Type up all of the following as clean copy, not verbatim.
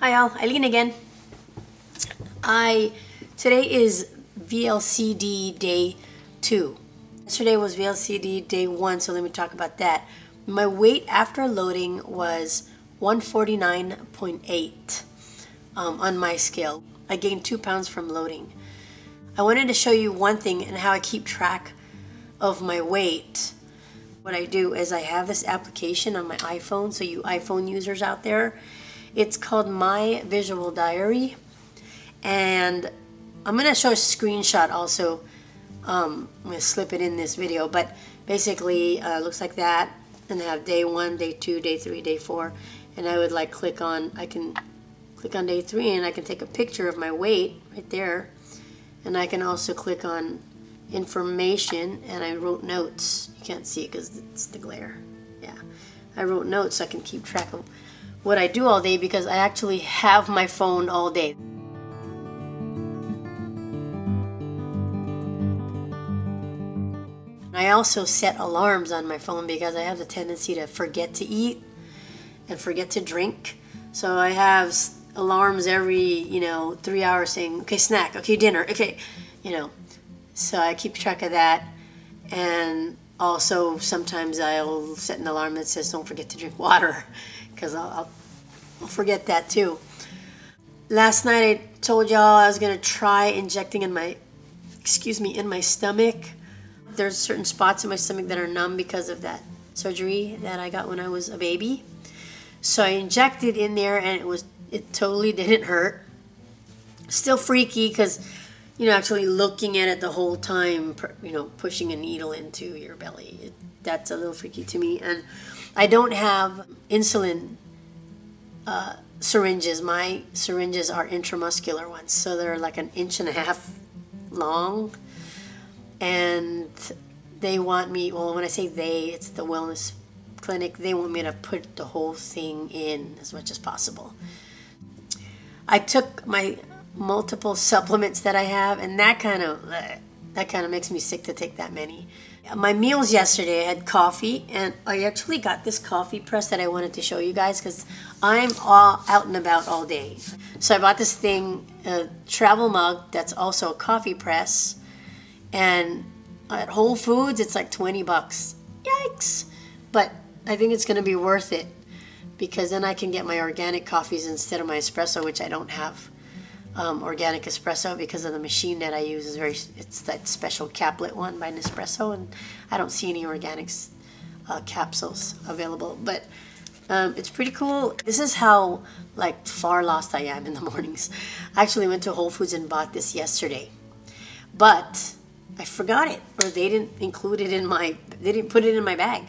Hi all, Eileen again. Today is VLCD Day 2. Yesterday was VLCD Day 1, so let me talk about that. My weight after loading was 149.8 on my scale. I gained 2 pounds from loading. I wanted to show you one thing and how I keep track of my weight. What I do is I have this application on my iPhone, so you iPhone users out there, it's called My Visual Diary, and I'm going to show a screenshot also. I'm going to slip it in this video, but basically it looks like that, and I have day 1, day 2, day 3, day 4, and I would like I can click on day 3 and I can take a picture of my weight right there, and I can also click on information, and I wrote notes. You can't see it because it's the glare. Yeah, I wrote notes so I can keep track of what I do all day, because I actually have my phone all day. I also set alarms on my phone because I have the tendency to forget to eat and forget to drink. So I have alarms every 3 hours saying, okay, snack, okay, dinner, okay, so I keep track of that. And also sometimes I'll set an alarm that says don't forget to drink water, because I'll forget that too. Last night I told y'all I was going to try injecting in my stomach. There's certain spots in my stomach that are numb because of that surgery that I got when I was a baby. So I injected in there, and it totally didn't hurt. Still freaky because actually looking at it the whole time, pushing a needle into your belly, that's a little freaky to me. And I don't have insulin syringes. My syringes are intramuscular ones, so they're like 1.5 inches long, and they want me, well, when I say they, it's the wellness clinic, they want me to put the whole thing in as much as possible. I took my multiple supplements that I have, and that kind of makes me sick to take that many. My meals yesterday, I had coffee, and I actually got this coffee press that I wanted to show you guys because I'm all out and about all day. So I bought this thing, a travel mug that's also a coffee press, and at Whole Foods it's like 20 bucks. Yikes! But I think it's going to be worth it, because then I can get my organic coffees instead of my espresso, which I don't have. Organic espresso, because of the machine that I use it's that special caplet one by Nespresso, and I don't see any organics capsules available, but it's pretty cool. This is how far lost I am in the mornings. I actually went to Whole Foods and bought this yesterday, but I forgot it, or they didn't include it they didn't put it in my bag,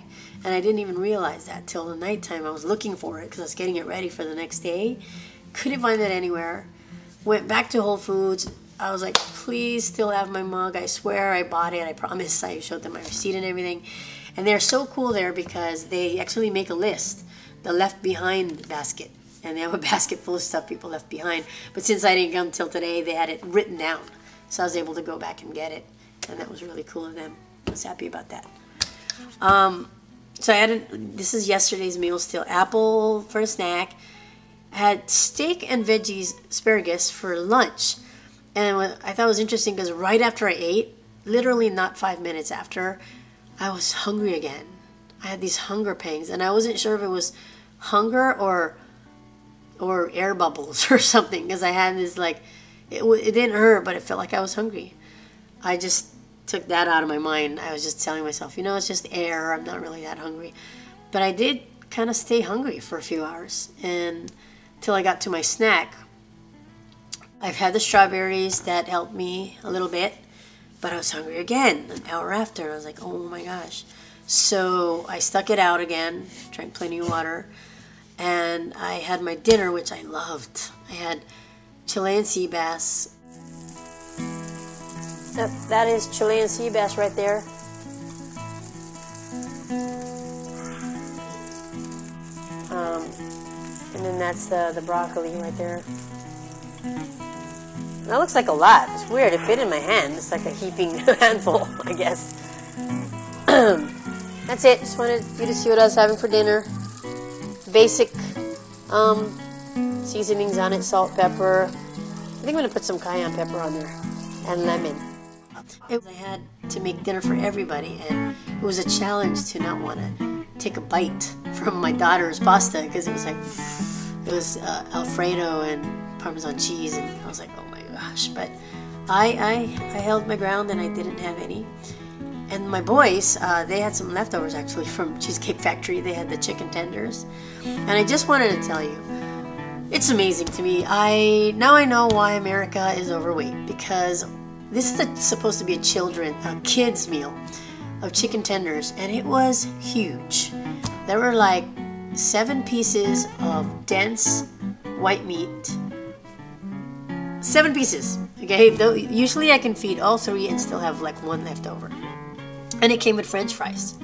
and I didn't even realize that till the nighttime. I was looking for it because I was getting it ready for the next day. Couldn't find it anywhere. Went back to Whole Foods. I was like, please still have my mug. I swear I bought it. I promise. I showed them my receipt and everything. And they're so cool there because they actually make a list, the left behind basket. And they have a basket full of stuff people left behind. But since I didn't come till today, they had it written down. So I was able to go back and get it. And that was really cool of them. I was happy about that. So I had this is yesterday's meal still. Apple for a snack. I had steak and veggies, asparagus for lunch. And I thought it was interesting because right after I ate, literally not 5 minutes after, I was hungry again. I had these hunger pangs, and I wasn't sure if it was hunger or air bubbles or something, because I had this it didn't hurt, but it felt like I was hungry. I just took that out of my mind. I was just telling myself, it's just air. I'm not really that hungry. But I did kind of stay hungry for a few hours, and till I got to my snack. I've had the strawberries that helped me a little bit, but I was hungry again an hour after. I was like, oh my gosh. So I stuck it out again, drank plenty of water, and I had my dinner, which I loved. I had Chilean sea bass. That is Chilean sea bass right there. And then that's the broccoli right there. That looks like a lot. It's weird. It fit in my hand. It's like a heaping handful, I guess. That's it. Just wanted you to see what I was having for dinner. Basic seasonings on it, salt, pepper. I think I'm going to put some cayenne pepper on there, and lemon. I had to make dinner for everybody, and it was a challenge to not want to take a bite from my daughter's pasta, because it was like, it was Alfredo and Parmesan cheese, and I was like, oh my gosh. But I held my ground, and I didn't have any. And my boys, they had some leftovers actually from Cheesecake Factory. They had the chicken tenders. And I just wanted to tell you, it's amazing to me. Now I know why America is overweight, because this is supposed to be a kid's meal of chicken tenders, and it was huge. There were like 7 pieces of dense white meat. 7 pieces, okay? Though usually I can feed all 3 and still have like 1 left over. And it came with French fries.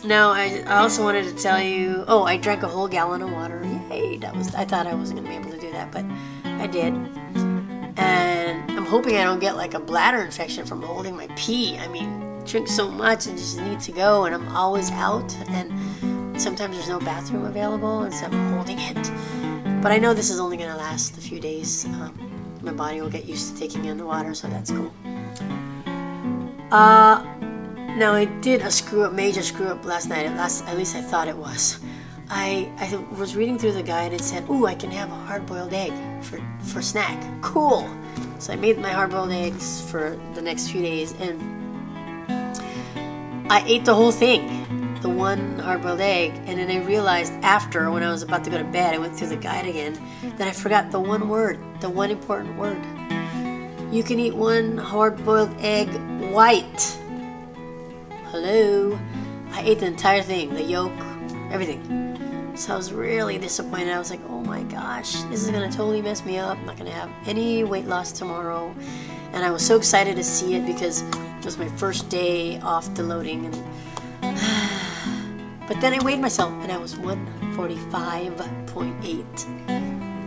Now, I also wanted to tell you, I drank a whole gallon of water. Yay! I thought I wasn't going to be able to do that, but I did. And I'm hoping I don't get like a bladder infection from holding my pee. I mean, drink so much and just need to go, and I'm always out, and sometimes there's no bathroom available, and so I'm holding it. But I know this is only going to last a few days. My body will get used to taking in the water, so that's cool. Now I did a major screw up last night. At least I thought it was. I was reading through the guide and said, "Ooh, I can have a hard-boiled egg for snack." Cool. So I made my hard-boiled eggs for the next few days, and I ate the whole thing, the one hard-boiled egg, and then I realized after, when I was about to go to bed, I went through the guide again, that I forgot the one word, the one important word. You can eat one hard-boiled egg white. Hello? I ate the entire thing, the yolk, everything. So I was really disappointed. I was like, oh my gosh, this is going to totally mess me up. I'm not going to have any weight loss tomorrow. And I was so excited to see it because it was my first day off the loading. And but then I weighed myself and I was 145.8.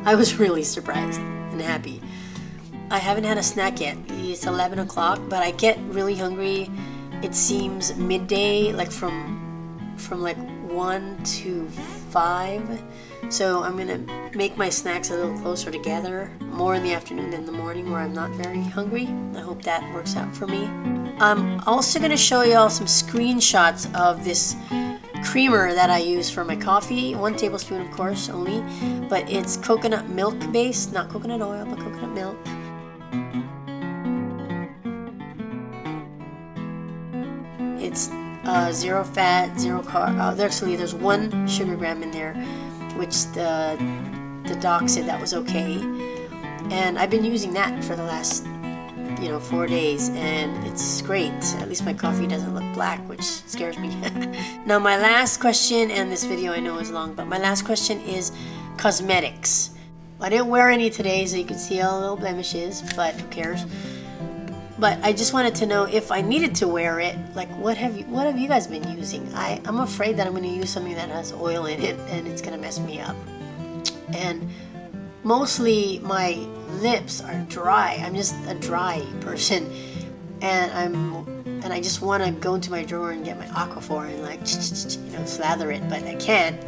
I was really surprised and happy. I haven't had a snack yet. It's 11 o'clock, but I get really hungry. It seems midday, like from like 1 to 5. So I'm gonna make my snacks a little closer together, more in the afternoon than the morning where I'm not very hungry. I hope that works out for me. I'm also gonna show y'all some screenshots of this creamer that I use for my coffee. 1 tablespoon, of course, only, but it's coconut milk based, not coconut oil, but coconut milk. It's 0 fat, 0 carb. Actually, there's 1 sugar gram in there, which the doc said that was okay. And I've been using that for the last 4 days, and it's great. At least my coffee doesn't look black, which scares me. Now, my last question, and this video I know is long, but my last question is cosmetics. I didn't wear any today, so you can see all the little blemishes, but who cares? But I just wanted to know if I needed to wear it, like what have you guys been using? I'm afraid that I'm going to use something that has oil in it and it's going to mess me up. And mostly my lips are dry. I'm just a dry person, and I just want to go into my drawer and get my Aquaphor and like slather it, but I can't,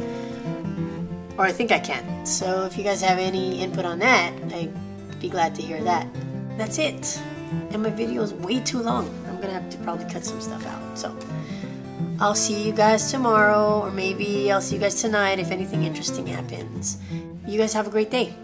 or I think I can. So if you guys have any input on that, I'd be glad to hear that. That's it. And my video is way too long. I'm gonna have to probably cut some stuff out. So I'll see you guys tomorrow, or maybe I'll see you guys tonight if anything interesting happens. You guys have a great day.